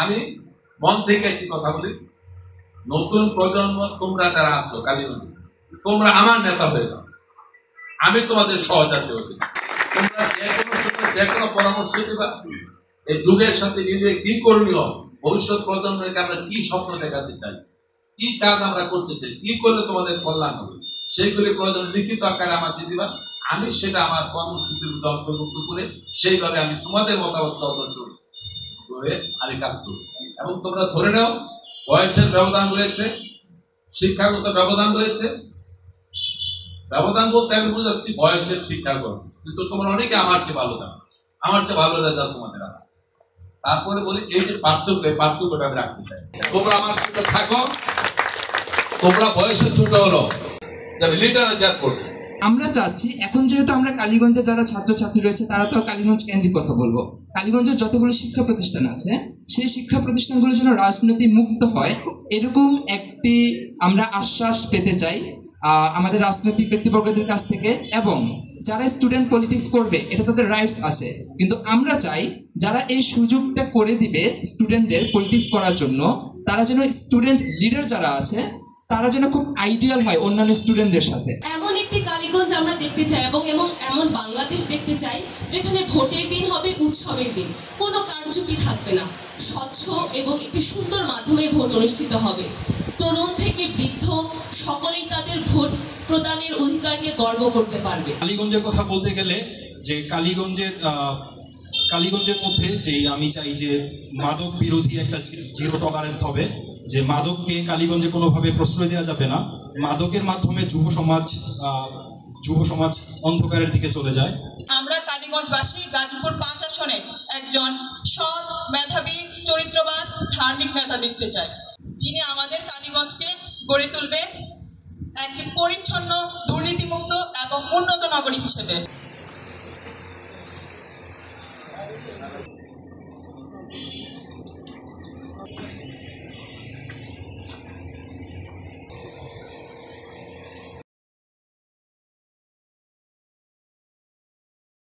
আমি মন থেকে একটি কথা বলি, নতুন প্রজন্ম তোমরা যারা আছো কালীগঞ্জে, তোমরা আমার নেতা হয়ে যাও, আমি তোমাদের সহযাত্রী হতে। তোমরা যে কোনো সময় যে কোনো পরামর্শ দিবা, এই যুগের সাথে মিলিয়ে কি করণীয়, ভবিষ্যৎ প্রজন্মকে আমরা কি স্বপ্ন দেখাতে চাই, কি কাজ আমরা করতে চাই, কি করলে তোমাদের কল্যাণ হবে, সেইগুলি প্রয়োজন লিখিত আকারে আমাকে দিবা। আমি সেটা আমার কর্মসূচির মধ্যে অন্তর্ভুক্ত করে সেইভাবে আমি তোমাদের মতামত অগ্রসর করে আমি কাজ করব। এবং তোমরা ধরে নাও বয়সের ব্যবধান রয়েছে, শিক্ষাগত ব্যবধান রয়েছে। ব্যবধান বলতে আমি বুঝাচ্ছি বয়সের শিক্ষাগত, কিন্তু তোমরা অনেকে আমার চেয়ে ভালো জানো, আমার চেয়ে ভালো রেজাল্ট তোমাদের আছে। তারপরে বলি এই যে পার্থক্যটা আমি রাখতে চাই। তোমরা আমার সাথে থাকো, তোমরা বয়সে ছোট হলো লিটারেচার করবে। আমরা চাচ্ছি এখন যেহেতু আমরা কালীগঞ্জে যারা ছাত্রছাত্রী রয়েছে তারা তো কালীগঞ্জ কেন্দ্রিক কথা বলবো, কালীগঞ্জের যতগুলো শিক্ষা প্রতিষ্ঠান আছে সেই শিক্ষা প্রতিষ্ঠানগুলো যেন রাজনীতি মুক্ত হয় এরকম একটি আমরা আশ্বাস পেতে চাই আমাদের রাজনৈতিক ব্যক্তিবর্গদের কাছ থেকে। এবং যারা স্টুডেন্ট পলিটিক্স করবে এটা তাদের রাইটস আছে, কিন্তু আমরা চাই যারা এই সুযোগটা করে দিবে স্টুডেন্টদের পলিটিক্স করার জন্য, তারা যেন স্টুডেন্ট লিডার যারা আছে তারা যেন খুব আইডিয়াল হয় অন্যান্য স্টুডেন্টদের সাথে। এমন একটি কালীগঞ্জ আমরা দেখতে চাই এবং এমন বাংলাদেশ দেখতে চাই যেখানে ভোটের দিন হবে উৎসবের দিন, কোনো কারচুপি থাকবে না, স্বচ্ছ এবং একটি সুন্দর মাধ্যমে ভোট অনুষ্ঠিত হবে। তরুণ থেকে বৃদ্ধ সকলেই তাদের ভোট প্রদানের অধিকার নিয়ে গর্ব করতে পারবে। কালীগঞ্জের কথা বলতে গেলে যে কালীগঞ্জের মধ্যে যে আমি চাই যে মাদক বিরোধী একটা জিরো টলারেন্স হবে, যে মাদককে কালীগঞ্জে কোনোভাবে প্রশ্রয় দেওয়া যাবে না। মাদকের মাধ্যমে যুব সমাজ অন্ধকারের দিকে চলে যায়। আমরা কালীগঞ্জবাসী গাজীপুর 5 আসনে একজন সৎ, মেধাবী, চরিত্রবান, ধার্মিক নেতা দেখতে চাই, যিনি আমাদের কালীগঞ্জকে গড়ে তুলবেন একটি পরিচ্ছন্ন, দুর্নীতিমুক্ত এবং উন্নত নগরী হিসেবে।